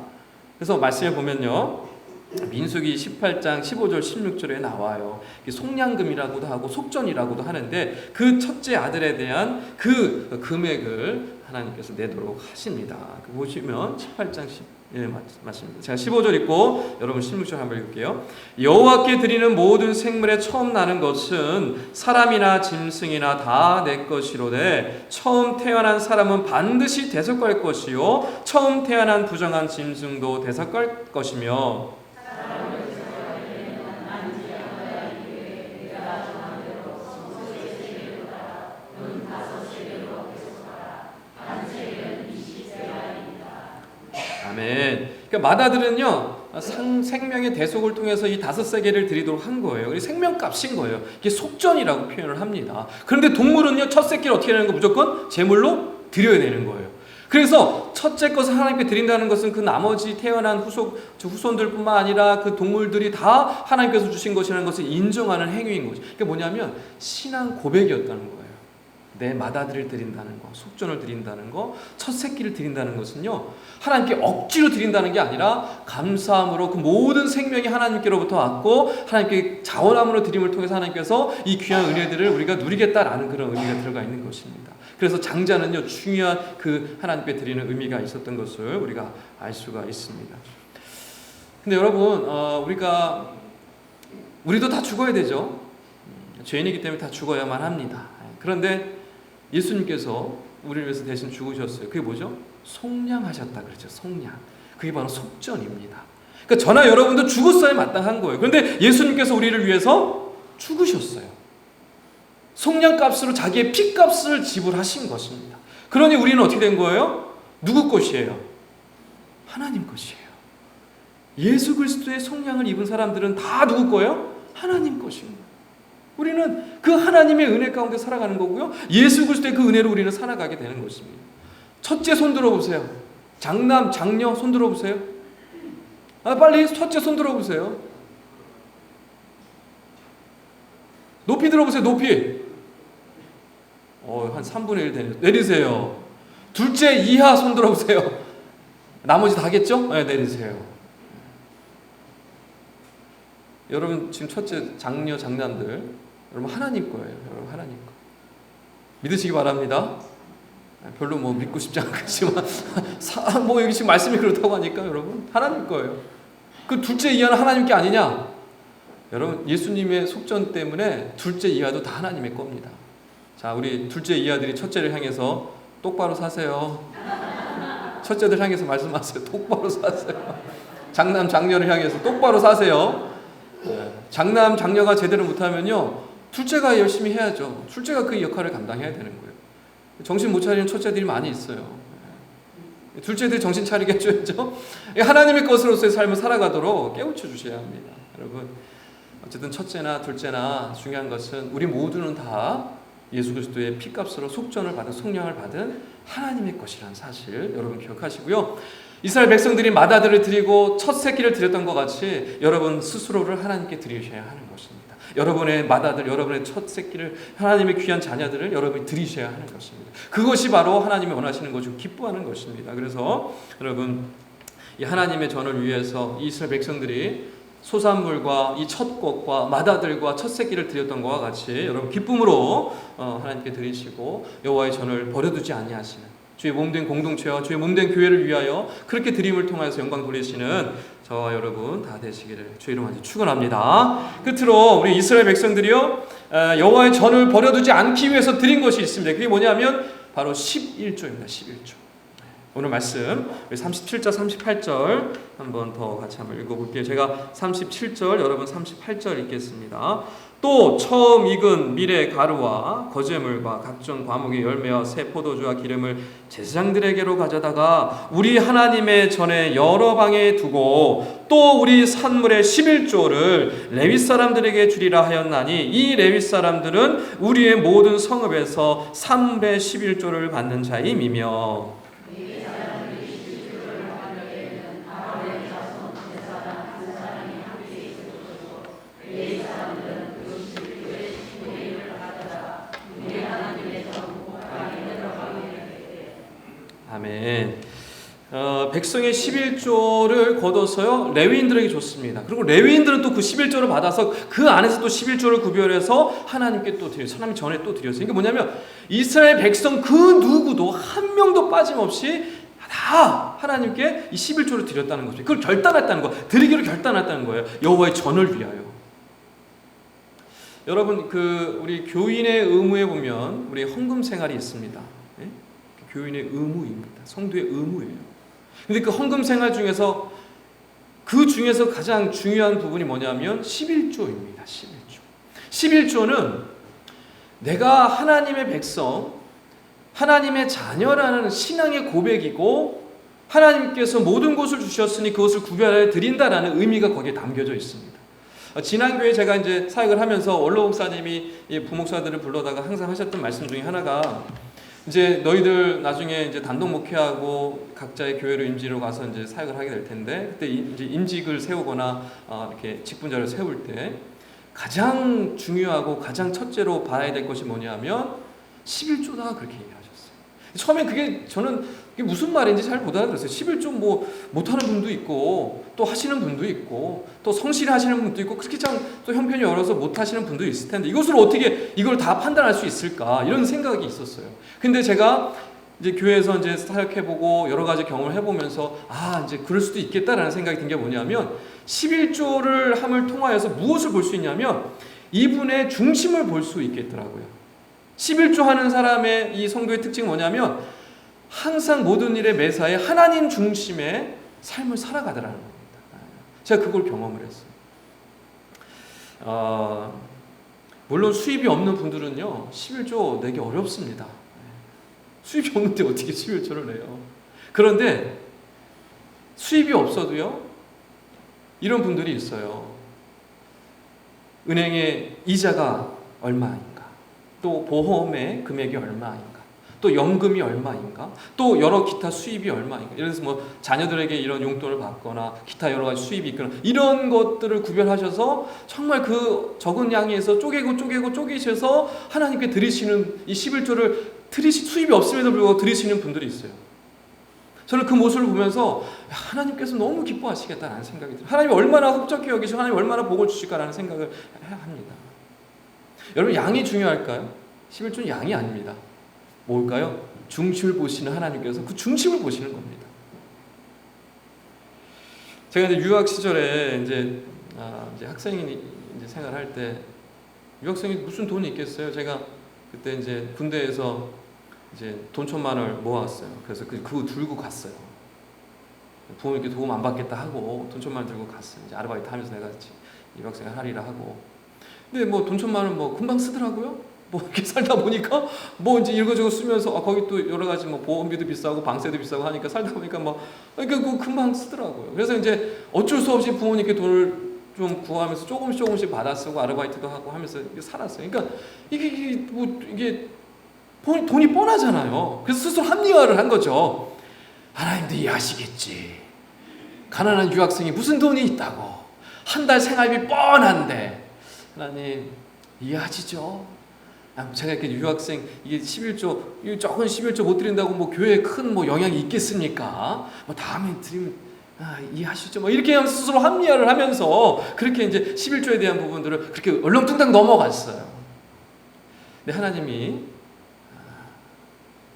그래서 말씀해 보면요. 민수기 18장 15절 16절에 나와요. 속량금이라고도 하고 속전이라고도 하는데 그 첫째 아들에 대한 그 금액을 하나님께서 내도록 하십니다. 보시면 18장 10 맞습니다. 제가 15절 읽고 여러분 16절 한번 읽을게요. 여호와께 드리는 모든 생물에 처음 나는 것은 사람이나 짐승이나 다 내 것이로되 처음 태어난 사람은 반드시 대속할 것이요 처음 태어난 부정한 짐승도 대속할 것이며 아멘. 그러니까 마다들은요 생명의 대속을 통해서 이 5세계를 드리도록 한 거예요. 그게 생명값인 거예요. 이게 속전이라고 표현을 합니다. 그런데 동물은요 첫 새끼를 어떻게 하는 거 무조건 제물로 드려야 되는 거예요. 그래서 첫째 것을 하나님께 드린다는 것은 그 나머지 태어난 후손들뿐만 아니라 그 동물들이 다 하나님께서 주신 것이라는 것을 인정하는 행위인 거죠. 그게 뭐냐면 신앙 고백이었다는 거예요. 내 맏아들을 드린다는 거, 속전을 드린다는 거, 첫 새끼를 드린다는 것은요 하나님께 억지로 드린다는 게 아니라 감사함으로 그 모든 생명이 하나님께로부터 왔고 하나님께 자원함으로 드림을 통해서 하나님께서 이 귀한 은혜들을 우리가 누리겠다라는 그런 의미가 들어가 있는 것입니다. 그래서 장자는요 중요한 그 하나님께 드리는 의미가 있었던 것을 우리가 알 수가 있습니다. 근데 여러분 우리도 다 죽어야 되죠. 죄인이기 때문에 다 죽어야만 합니다. 그런데 예수님께서 우리를 위해서 대신 죽으셨어요. 그게 뭐죠? 속량하셨다 그랬죠. 속량. 그게 바로 속전입니다. 그러니까 저나 여러분도 죽었어야 마땅한 거예요. 그런데 예수님께서 우리를 위해서 죽으셨어요. 속량값으로 자기의 피값을 지불하신 것입니다. 그러니 우리는 어떻게 된 거예요? 누구 것이에요? 하나님 것이에요. 예수 그리스도의 속량을 입은 사람들은 다 누구 거예요? 하나님 것입니다. 우리는 그 하나님의 은혜 가운데 살아가는 거고요. 예수 그리스도의 그 은혜로 우리는 살아가게 되는 것입니다. 첫째 손 들어보세요. 장남, 장녀 손 들어보세요. 빨리 첫째 손 들어보세요. 높이 들어보세요. 높이. 한 3분의 1 되네요. 내리세요. 둘째 이하 손 들어보세요. 나머지 다겠죠? 네, 내리세요. 여러분 지금 첫째 장녀, 장남들 여러분 하나님 거예요. 여러분 하나님 거. 믿으시기 바랍니다. 별로 믿고 싶지 않겠지만 여기 지금 말씀이 그렇다고 하니까 여러분 하나님 거예요. 그 둘째 이하는 하나님 게 아니냐? 여러분 예수님의 속전 때문에 둘째 이하도 다 하나님의 겁니다. 자, 우리 둘째 이하들이 첫째를 향해서 똑바로 사세요. 첫째들 향해서 말씀하세요. 똑바로 사세요. 장남, 장녀를 향해서 똑바로 사세요. 장남, 장녀가 제대로 못하면요 둘째가 열심히 해야죠. 둘째가 그 역할을 감당해야 되는 거예요. 정신 못 차리는 첫째들이 많이 있어요. 둘째들이 정신 차리게 해줘야죠. 하나님의 것으로서의 삶을 살아가도록 깨우쳐 주셔야 합니다. 여러분 어쨌든 첫째나 둘째나 중요한 것은 우리 모두는 다 예수 그리스도의 피값으로 속전을 받은 속량을 받은 하나님의 것이라는 사실 여러분 기억하시고요. 이스라엘 백성들이 맏아들을 드리고 첫 새끼를 드렸던 것 같이 여러분 스스로를 하나님께 드리셔야 하는 것입니다. 여러분의 맏아들, 여러분의 첫 새끼를 하나님의 귀한 자녀들을 여러분이 드리셔야 하는 것입니다. 그것이 바로 하나님이 원하시는 것이고 기뻐하는 것입니다. 그래서 여러분 이 하나님의 전을 위해서 이 이스라엘 백성들이 소산물과 이 첫 것과 맏아들과 첫 새끼를 드렸던 것과 같이 여러분 기쁨으로 하나님께 드리시고 여호와의 전을 버려두지 아니하시는 주의 몸된 공동체와 주의 몸된 교회를 위하여 그렇게 드림을 통해서 영광 돌리시는 저와 여러분 다 되시기를 주의 이름으로 축원합니다. 끝으로 우리 이스라엘 백성들이요 여호와의 전을 버려두지 않기 위해서 드린 것이 있습니다. 그게 뭐냐면 바로 11조입니다. 11조. 오늘 말씀 37절 38절 한번 더 같이 한번 읽어볼게요. 제가 37절 여러분 38절 읽겠습니다. 또 처음 익은 밀의 가루와 거제물과 각종 과목의 열매와 새 포도주와 기름을 제사장들에게로 가져다가 우리 하나님의 전에 여러 방에 두고 또 우리 산물의 11조를 레위 사람들에게 주리라 하였나니 이 레위 사람들은 우리의 모든 성읍에서 3분의 11조를 받는 자임이며 아멘. 백성의 11조를 걷어서요 레위인들에게 줬습니다. 그리고 레위인들은 또 그 11조를 받아서 그 안에서 또 11조를 구별해서 하나님께 또 드려요. 하나님 전에 또 드렸어요. 이게 뭐냐면 이스라엘 백성 그 누구도 한 명도 빠짐없이 다 하나님께 이 11조를 드렸다는 거죠. 그걸 결단했다는 거, 드리기로 결단했다는 거예요. 여호와의 전을 위하여. 여러분, 우리 교인의 의무에 보면 우리 헌금 생활이 있습니다. 예? 교인의 의무입니다. 성도의 의무예요. 근데 그 헌금 생활 중에서 그 중에서 가장 중요한 부분이 뭐냐면 11조입니다. 11조. 11조는 내가 하나님의 백성, 하나님의 자녀라는 신앙의 고백이고 하나님께서 모든 것을 주셨으니 그것을 구별하여 드린다라는 의미가 거기에 담겨져 있습니다. 지난 교회 제가 이제 사역을 하면서 원로 목사님이 부목사들을 불러다가 항상 하셨던 말씀 중에 하나가 이제 너희들 나중에 이제 단독 목회하고 각자의 교회로 임직으로 가서 이제 사역을 하게 될 텐데 그때 이제 임직을 세우거나 이렇게 직분자를 세울 때 가장 중요하고 가장 첫째로 봐야 될 것이 뭐냐면 11조다 그렇게 얘기하셨어요. 처음에 그게 저는 그게 무슨 말인지 잘 못 알아들었어요. 11조 뭐 못하는 분도 있고 또 하시는 분도 있고 또 성실히 하시는 분도 있고 그렇게 참 또 형편이 어려서 못 하시는 분도 있을 텐데 이것을 어떻게 이걸 다 판단할 수 있을까 이런 생각이 있었어요. 근데 제가 이제 교회에서 이제 사역해보고 여러 가지 경험을 해보면서 이제 그럴 수도 있겠다라는 생각이 든 게 뭐냐면 11조를 함을 통하여서 무엇을 볼 수 있냐면 이분의 중심을 볼 수 있겠더라고요. 11조 하는 사람의 이 성도의 특징이 뭐냐면 항상 모든 일에 매사에 하나님 중심의 삶을 살아가더라는 겁니다. 제가 그걸 경험을 했어요. 물론 수입이 없는 분들은요 11조 내기 어렵습니다. 수입이 없는데 어떻게 11조를 내요? 그런데 수입이 없어도요 이런 분들이 있어요. 은행의 이자가 얼마인가, 또 보험의 금액이 얼마인가, 또 연금이 얼마인가, 또 여러 기타 수입이 얼마인가. 예를 들어서 뭐 자녀들에게 이런 용돈을 받거나 기타 여러 가지 수입이 있거나 이런 것들을 구별하셔서 정말 그 적은 양에서 쪼개셔서 하나님께 드리시는 이 11조를 수입이 없음에도 불구하고 드리시는 분들이 있어요. 저는 그 모습을 보면서 하나님께서 너무 기뻐하시겠다라는 생각이 들어요. 하나님이 얼마나 흡족해 여기시고 하나님이 얼마나 복을 주실까라는 생각을 합니다. 여러분, 양이 중요할까요? 11조는 양이 아닙니다. 뭘까요? 중심을 보시는 하나님께서 그 중심을 보시는 겁니다. 제가 이제 유학 시절에 이제 학생이 이제 생활할 때 유학생이 무슨 돈이 있겠어요? 제가 그때 이제 군대에서 이제 돈 1,000,000원을 모았어요. 그래서 그거 들고 갔어요. 부모님께 도움 안 받겠다 하고 돈 1,000,000원 들고 갔어요. 이제 아르바이트 하면서 내가 유학생 하리라 하고. 근데 뭐 돈 1,000,000원 뭐 금방 쓰더라고요. 뭐 이렇게 살다 보니까 뭐 이제 이거저거 쓰면서 거기 또 여러 가지 뭐 보험비도 비싸고 방세도 비싸고 하니까 살다 보니까 그러니까 그거 금방 쓰더라고요. 그래서 이제 어쩔 수 없이 부모님께 돈을 좀 구하면서 조금씩 받아 쓰고 아르바이트도 하고 하면서 살았어요. 그러니까 이게 돈이 뻔하잖아요. 그래서 스스로 합리화를 한 거죠. 하나님도 이해하시겠지. 가난한 유학생이 무슨 돈이 있다고. 한 달 생활비 뻔한데. 하나님 이해하시죠? 제가 이렇게 유학생 이게 11조, 이 적은 11조 못 드린다고 뭐 교회에 큰 뭐 영향이 있겠습니까? 뭐 다음에 드리면 이해하시죠? 뭐 이렇게 하면서 스스로 합리화를 하면서 그렇게 이제 11조에 대한 부분들을 그렇게 얼렁뚱땅 넘어갔어요. 근데 하나님이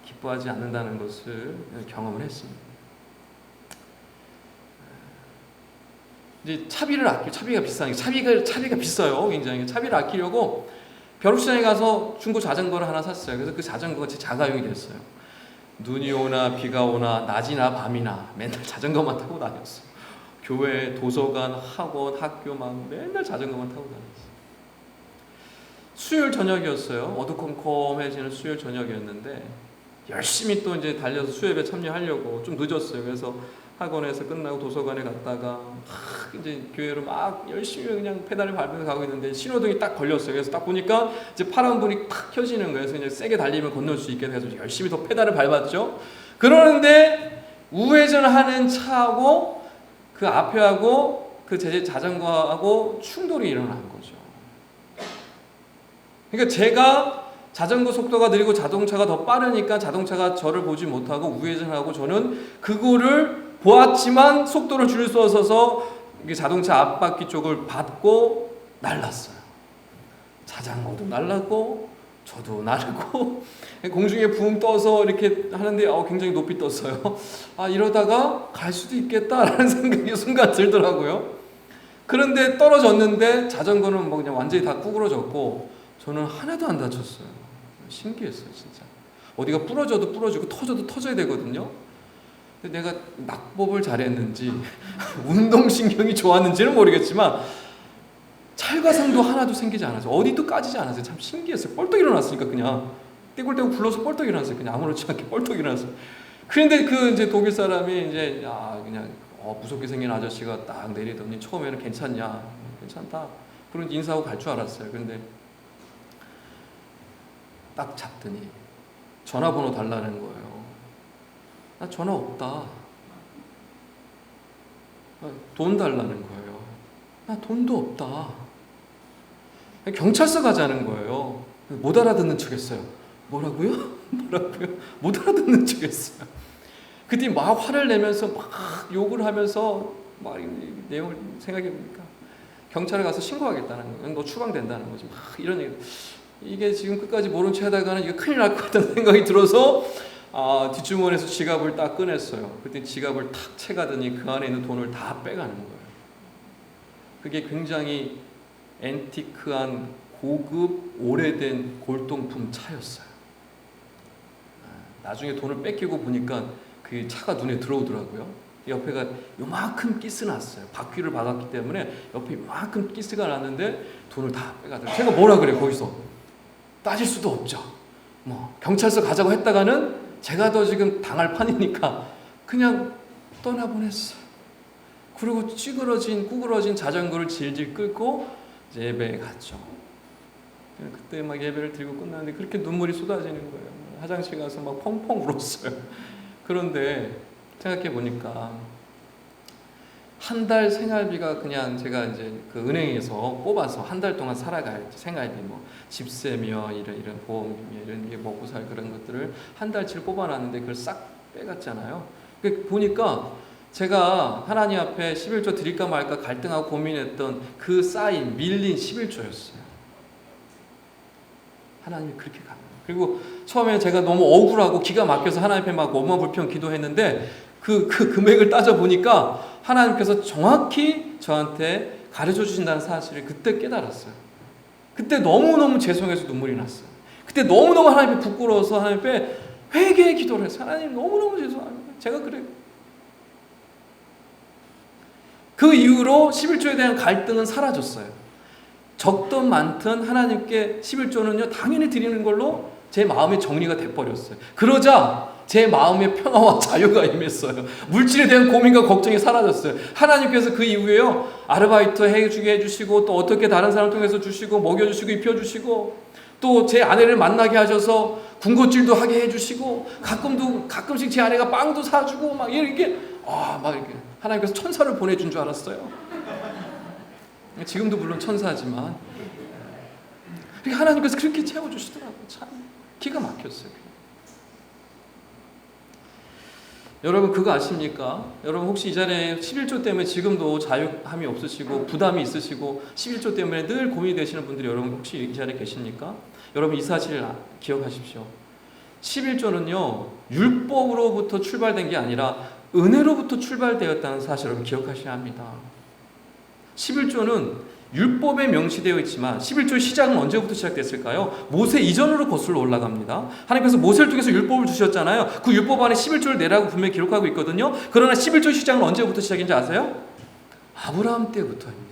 기뻐하지 않는다는 것을 경험을 했습니다. 이제 차비가 비싸니까 차비가 비싸요. 굉장히 차비를 아끼려고 벼룩시장에 가서 중고 자전거를 하나 샀어요. 그래서 그 자전거가 제 자가용이 됐어요. 눈이 오나 비가 오나 낮이나 밤이나 맨날 자전거만 타고 다녔어요. 교회, 도서관, 학원, 학교만 맨날 자전거만 타고 다녔어요. 수요일 저녁이었어요. 어두컴컴해지는 수요일 저녁이었는데 열심히 또 이제 달려서 수요예배 참여하려고 좀 늦었어요. 그래서 학원에서 끝나고 도서관에 갔다가 이제 교회로 막 열심히 그냥 페달을 밟으면서 가고 있는데 신호등이 딱 걸렸어요. 그래서 딱 보니까 이제 파란불이 탁 켜지는 거예요. 그래서 이제 세게 달리면 건널 수 있게 돼서 열심히 더 페달을 밟았죠. 그러는데 우회전하는 차하고 그 앞에하고 그 제 자전거하고 충돌이 일어난 거죠. 그러니까 제가 자전거 속도가 느리고 자동차가 더 빠르니까 자동차가 저를 보지 못하고 우회전하고 저는 그거를 보았지만 속도를 줄일 수 없어서 자동차 앞바퀴 쪽을 받고 날랐어요. 자전거도 날랐고 저도 날고 공중에 붕 떠서 이렇게 하는데 굉장히 높이 떴어요. 이러다가 갈 수도 있겠다라는 생각이 순간 들더라고요. 그런데 떨어졌는데 자전거는 그냥 완전히 다 구부러졌고 저는 하나도 안 다쳤어요. 신기했어요, 진짜. 어디가 부러져도 부러지고 터져도 터져야 되거든요. 근데 내가 낙법을 잘했는지 운동신경이 좋았는지는 모르겠지만 찰과상도 하나도 생기지 않았어요. 어디도 까지지 않았어요. 참 신기했어요. 뻘떡 일어났으니까 그냥 떼굴떼굴 굴러서 뻘떡 일어났어요. 그냥 아무렇지 않게 뻘떡 일어났어요. 그런데 이제 독일 사람이 그냥 무섭게 생긴 아저씨가 딱 내리더니 처음에는 괜찮냐, 괜찮다. 그런 인사하고 갈 줄 알았어요. 그런데 딱 잡더니 전화번호 달라는 거예요. 나 전화 없다. 돈 달라는 거예요. 나 돈도 없다. 경찰서 가자는 거예요. 못 알아듣는 척했어요. 뭐라고요? 뭐라고요? 못 알아듣는 척했어요. 그때 막 화를 내면서 막 욕을 하면서 막 내용을 생각해보니까 경찰에 가서 신고하겠다는 거예요. 너 추방된다는 거지. 막 이런 얘기. 이게 지금 끝까지 모른 채 하다가는 이거 큰일 날 것 같다는 생각이 들어서 뒷주머니에서 지갑을 딱 꺼냈어요. 그때 지갑을 탁 채가더니 그 안에 있는 돈을 다 빼가는 거예요. 그게 굉장히 앤티크한 고급 오래된 골동품 차였어요. 나중에 돈을 뺏기고 보니까 그 차가 눈에 들어오더라고요. 옆에가 요만큼 끼스 났어요. 바퀴를 박았기 때문에 옆에 요만큼 끼스가 났는데 돈을 다 빼가더라고요. 제가 뭐라 그래요 거기서. 따질 수도 없죠. 경찰서 가자고 했다가는 제가 더 지금 당할 판이니까 그냥 떠나보냈어요. 그리고 구부러진 자전거를 질질 끌고 이제 예배에 갔죠. 그때 막 예배를 드리고 끝났는데 그렇게 눈물이 쏟아지는 거예요. 화장실 가서 막 펑펑 울었어요. 그런데 생각해 보니까 한 달 생활비가 그냥 제가 이제 그 은행에서 뽑아서 한 달 동안 살아갈 생활비, 집세며 이런 보험료 이런 게 먹고 살 그런 것들을 한 달치를 뽑아놨는데 그걸 싹 빼갔잖아요. 보니까 제가 하나님 앞에 11조 드릴까 말까 갈등하고 고민했던 그 쌓인 밀린 11조였어요. 하나님이 그렇게 가. 그리고 처음에 제가 너무 억울하고 기가 막혀서 하나님 앞에 막 엄마불평 기도했는데 그 금액을 따져 보니까 하나님께서 정확히 저한테 가르쳐 주신다는 사실을 그때 깨달았어요. 그때 너무너무 죄송해서 눈물이 났어요. 그때 너무너무 하나님 앞에 부끄러워서 하나님 앞에 회개의 기도를 했어요. 하나님 너무너무 죄송합니다. 제가 그래요. 그 이후로 11조에 대한 갈등은 사라졌어요. 적든 많든 하나님께 11조는요 당연히 드리는 걸로 제 마음의 정리가 돼버렸어요. 그러자 제 마음의 평화와 자유가 임했어요. 물질에 대한 고민과 걱정이 사라졌어요. 하나님께서 그 이후에요 아르바이트 해주게 해주시고 또 어떻게 다른 사람을 통해서 주시고 먹여주시고 입혀주시고 또 제 아내를 만나게 하셔서 군것질도 하게 해주시고 가끔씩 제 아내가 빵도 사주고 막 이렇게 하나님께서 천사를 보내준 줄 알았어요. 지금도 물론 천사지만 하나님께서 그렇게 채워주시더라고요. 참 기가 막혔어요. 여러분 그거 아십니까? 여러분 혹시 이 자리에 11조 때문에 지금도 자유함이 없으시고 부담이 있으시고 11조 때문에 늘 고민이 되시는 분들이 여러분 혹시 이 자리에 계십니까? 여러분 이 사실 기억하십시오. 11조는요 율법으로부터 출발된 게 아니라 은혜로부터 출발되었다는 사실 여러분 기억하셔야 합니다. 11조는 율법에 명시되어 있지만 11조의 시작은 언제부터 시작됐을까요? 모세 이전으로 거슬러 올라갑니다. 하나님께서 모세를 통해서 율법을 주셨잖아요. 그 율법 안에 11조를 내라고 분명히 기록하고 있거든요. 그러나 11조의 시작은 언제부터 시작인지 아세요? 아브라함 때부터입니다.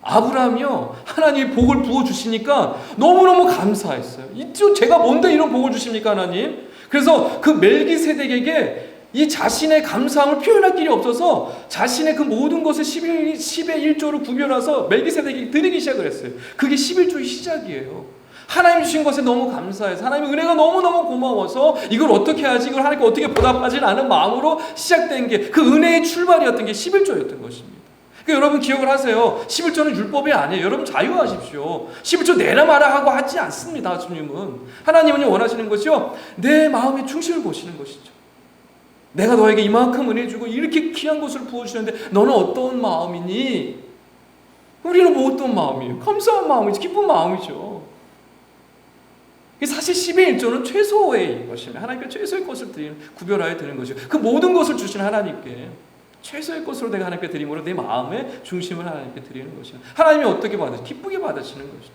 아브라함이요 하나님이 복을 부어주시니까 너무너무 감사했어요. 제가 뭔데 이런 복을 주십니까 하나님? 그래서 그 멜기세덱에게 이 자신의 감사함을 표현할 길이 없어서 자신의 그 모든 것을 10의 1조로 구별해서 멜기세덱에게 드리기 시작을 했어요. 그게 11조의 시작이에요. 하나님 주신 것에 너무 감사해서 하나님의 은혜가 너무너무 고마워서 이걸 어떻게 하지? 이걸 하나님께 어떻게 보답하지? 않은 마음으로 시작된 게 그 은혜의 출발이었던 게 11조였던 것입니다. 그러니까 여러분 기억을 하세요. 11조는 율법이 아니에요. 여러분 자유하십시오. 11조 내라 마라 하고 하지 않습니다. 주님은. 하나님은 원하시는 것이요, 내 마음의 중심을 보시는 것이죠. 내가 너에게 이만큼 은혜 주고 이렇게 귀한 것을 부어주셨는데 너는 어떤 마음이니? 우리는 뭐 어떤 마음이에요? 감사한 마음이죠. 기쁜 마음이죠. 사실 11조는 최소의 것이며 하나님께 최소의 것을 드리는, 구별하여 드리는 것이죠. 그 모든 것을 주신 하나님께 최소의 것으로 내가 하나님께 드림으로 내 마음의 중심을 하나님께 드리는 것이죠. 하나님이 어떻게 받으시죠? 기쁘게 받으시는 것이죠.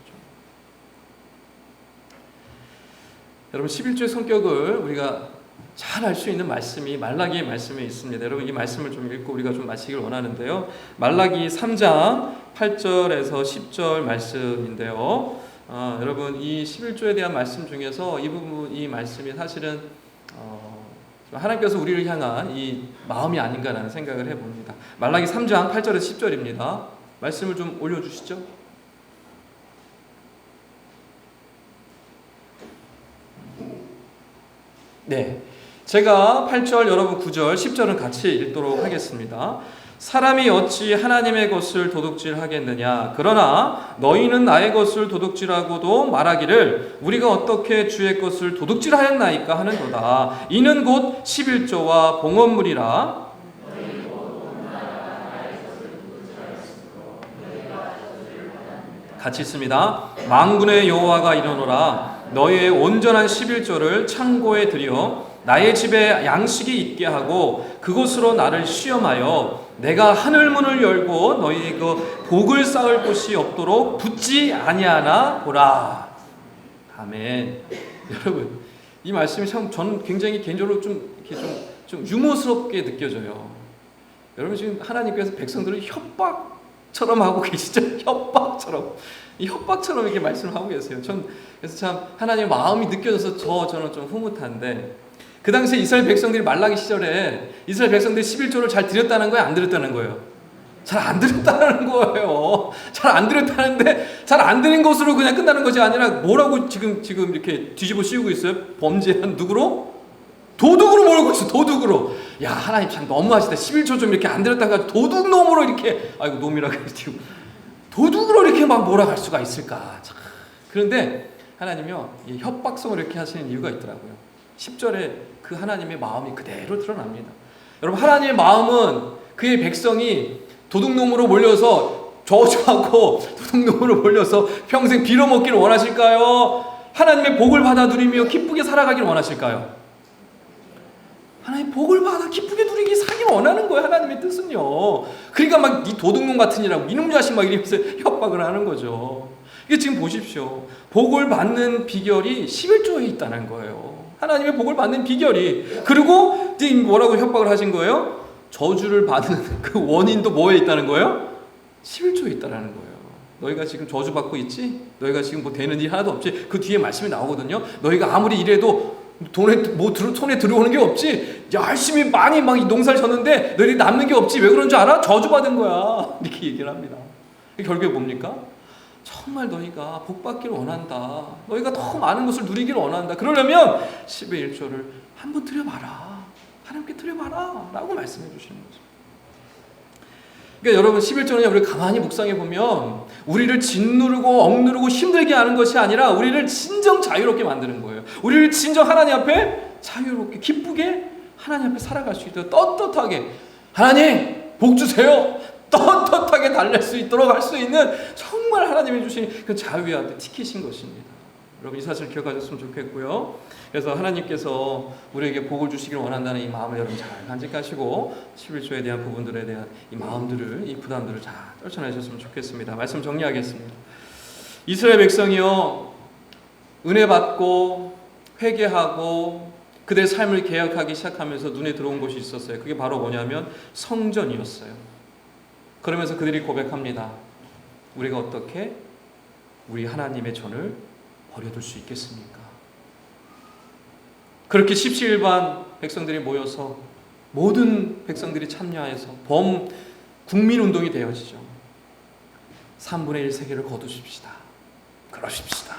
여러분 11조의 성격을 우리가 잘 알 수 있는 말씀이 말라기의 말씀에 있습니다. 여러분 이 말씀을 좀 읽고 우리가 좀 마치길 원하는데요. 말라기 3장 8절에서 10절 말씀인데요. 여러분 이 11조에 대한 말씀 중에서 이 부분, 이 말씀이 사실은 하나님께서 우리를 향한 이 마음이 아닌가라는 생각을 해봅니다. 말라기 3장 8절에서 10절입니다. 말씀을 좀 올려주시죠. 네, 제가 8절, 여러분 9절, 10절은 같이 읽도록 하겠습니다. 사람이 어찌 하나님의 것을 도둑질하겠느냐? 그러나 너희는 나의 것을 도둑질하고도 말하기를 우리가 어떻게 주의 것을 도둑질하였나이까 하는도다. 이는 곧 11조와 봉헌물이라. 같이 있습니다. 만군의 여호와가 이르노라. 너희의 온전한 11조를 창고에 들여 나의 집에 양식이 있게 하고 그곳으로 나를 시험하여 내가 하늘문을 열고 너희 그 복을 쌓을 곳이 없도록 붙지 아니하나 보라. 아멘. 여러분 이 말씀이 참 저는 굉장히 개인적으로 좀 유머스럽게 느껴져요. 여러분 지금 하나님께서 백성들을 협박처럼 하고 계시죠? 협박처럼. 이 협박처럼 이렇게 말씀을 하고 계세요. 그래서 참 하나님의 마음이 느껴져서 저는 좀 흐뭇한데, 그 당시에 이스라엘 백성들이 말라기 시절에 이스라엘 백성들이 11조를 잘 드렸다는 거예요? 안 드렸다는 거예요? 잘 안 드렸다는 거예요. 잘 안 드렸다는데 잘 안 드린 것으로 그냥 끝나는 것이 아니라 뭐라고 지금 이렇게 뒤집어 씌우고 있어요? 범죄한 누구로? 도둑으로 몰고 있어. 도둑으로. 야 하나님 참 너무하시다. 11조 좀 이렇게 안 드렸다가 도둑놈으로 이렇게, 아이고 놈이라고 해가지고 도둑으로 이렇게 막 몰아갈 수가 있을까? 참. 그런데 하나님이요 이 협박성을 이렇게 하시는 이유가 있더라고요. 10절에 그 하나님의 마음이 그대로 드러납니다. 여러분 하나님의 마음은 그의 백성이 도둑놈으로 몰려서 저주하고 도둑놈으로 몰려서 평생 빌어먹기를 원하실까요? 하나님의 복을 받아 누리며 기쁘게 살아가기를 원하실까요? 하나님 복을 받아 기쁘게 누리기 살기를 원하는 거예요. 하나님의 뜻은요. 그러니까 막 이 도둑놈 같은 이라고 이놈 자식 막 이러면서 협박을 하는 거죠. 이게 지금 보십시오. 복을 받는 비결이 11조에 있다는 거예요. 하나님의 복을 받는 비결이. 그리고 뭐라고 협박을 하신 거예요? 저주를 받는 그 원인도 뭐에 있다는 거예요? 11조에 있다는 거예요. 너희가 지금 저주받고 있지? 너희가 지금 뭐 되는 일 하나도 없지? 그 뒤에 말씀이 나오거든요. 너희가 아무리 일해도 손에 들어오는 게 없지? 열심히 많이 막 농사를 졌는데 너희들이 남는 게 없지? 왜 그런 줄 알아? 저주받은 거야. 이렇게 얘기를 합니다. 결국에 뭡니까? 정말 너희가 복받기를 원한다. 너희가 더 많은 것을 누리기를 원한다. 그러려면 11조를 한번 드려봐라. 하나님께 드려봐라. 라고 말씀해 주시는 거죠. 그러니까 여러분 11조는 우리가 가만히 묵상해 보면 우리를 짓누르고 억누르고 힘들게 하는 것이 아니라 우리를 진정 자유롭게 만드는 거예요. 우리를 진정 하나님 앞에 자유롭게 기쁘게 하나님 앞에 살아갈 수 있도록 떳떳하게 하나님 복 주세요. 떳떳하게 달랠 수 있도록 할 수 있는 정말 하나님이 주신 그 자유의 티켓인 것입니다. 여러분 이 사실을 기억하셨으면 좋겠고요. 그래서 하나님께서 우리에게 복을 주시기를 원한다는 이 마음을 여러분 잘 간직하시고 11조에 대한 부분들에 대한 이 마음들을, 이 부담들을 잘 떨쳐내셨으면 좋겠습니다. 말씀 정리하겠습니다. 이스라엘 백성이요 은혜 받고 회개하고 그들의 삶을 개혁하기 시작하면서 눈에 들어온 것이 있었어요. 그게 바로 뭐냐면 성전이었어요. 그러면서 그들이 고백합니다. 우리가 어떻게 우리 하나님의 전을 버려둘 수 있겠습니까? 그렇게 십시일반 백성들이 모여서 모든 백성들이 참여해서 국민운동이 되어지죠. 3분의 1 세계를 거두십시다. 그러십시다.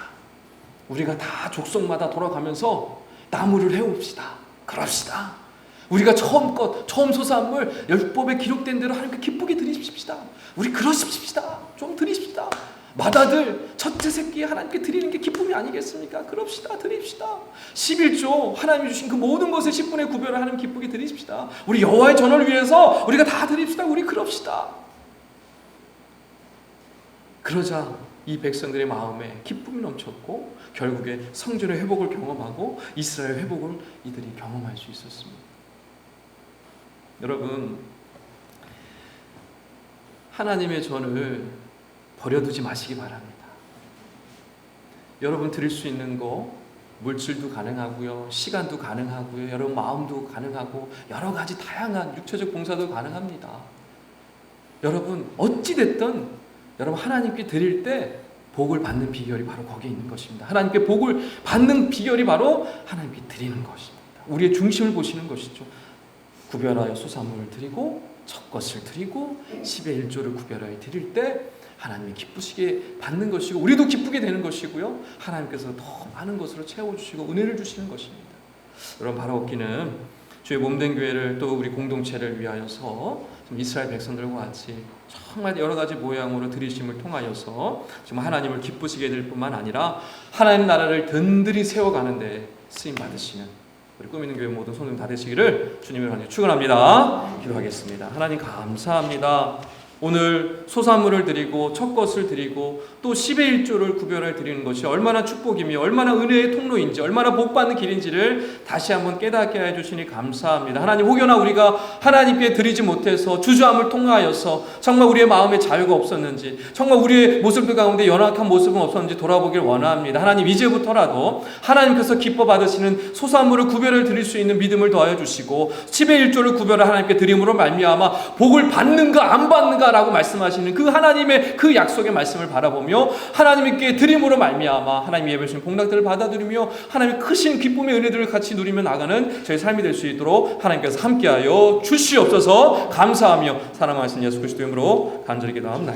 우리가 다 족속마다 돌아가면서 나무를 해옵시다. 그럽시다. 우리가 처음 소산물 율법에 기록된 대로 하나님께 기쁘게 드리십시다. 우리 그러십시다. 좀 드리십시다. 맏아들 첫째 새끼 하나님께 드리는 게 기쁨이 아니겠습니까? 그럽시다. 드립시다. 11조 하나님이 주신 그 모든 것의 10분의 9배를 하나님 기쁘게 드리십시다. 우리 여호와의 전을 위해서 우리가 다 드립시다. 우리 그럽시다. 그러자 이 백성들의 마음에 기쁨이 넘쳤고 결국에 성전의 회복을 경험하고 이스라엘 회복을 이들이 경험할 수 있었습니다. 여러분, 하나님의 전을 버려두지 마시기 바랍니다. 여러분 드릴 수 있는 거 물질도 가능하고요, 시간도 가능하고요, 여러분 마음도 가능하고 여러 가지 다양한 육체적 봉사도 가능합니다. 여러분 어찌됐든 여러분 하나님께 드릴 때 복을 받는 비결이 바로 거기에 있는 것입니다. 하나님께 복을 받는 비결이 바로 하나님께 드리는 것입니다. 우리의 중심을 보시는 것이죠. 구별하여 소산물을 드리고 첫 것을 드리고 10의 1조를 구별하여 드릴 때 하나님이 기쁘시게 받는 것이고 우리도 기쁘게 되는 것이고요. 하나님께서 더 많은 것으로 채워주시고 은혜를 주시는 것입니다. 여러분 바라옵기는 주의 몸된 교회를 또 우리 공동체를 위하여서 이스라엘 백성들과 같이 정말 여러 가지 모양으로 드리심을 통하여서 정말 하나님을 기쁘시게 될 뿐만 아니라 하나님 나라를 든든히 세워가는 데 쓰임 받으시는 우리 꿈 있는 교회 모든 손님 다 되시기를 주님의 이름으로 축원합니다. 기도하겠습니다. 하나님 감사합니다. 오늘 소산물을 드리고 첫 것을 드리고 또 10의 1조를 구별해 드리는 것이 얼마나 축복이며 얼마나 은혜의 통로인지 얼마나 복받는 길인지를 다시 한번 깨닫게 해주시니 감사합니다. 하나님 혹여나 우리가 하나님께 드리지 못해서 주저함을 통하여서 정말 우리의 마음에 자유가 없었는지 정말 우리의 모습들 가운데 연약한 모습은 없었는지 돌아보길 원합니다. 하나님 이제부터라도 하나님께서 기뻐 받으시는 소산물을 구별해 드릴 수 있는 믿음을 더하여 주시고 10의 1조를 구별해 하나님께 드림으로 말미암아 복을 받는가 안 받는가 라고 말씀하시는 그 하나님의 그 약속의 말씀을 바라보며 하나님께 드림으로 말미암아 하나님의 예배 주신 복락들을 받아들이며 하나님의 크신 기쁨의 은혜들을 같이 누리며 나가는 저희 삶이 될 수 있도록 하나님께서 함께하여 주시옵소서. 감사하며 사랑하신 예수 그리스도 이름으로 간절히 기도합니다.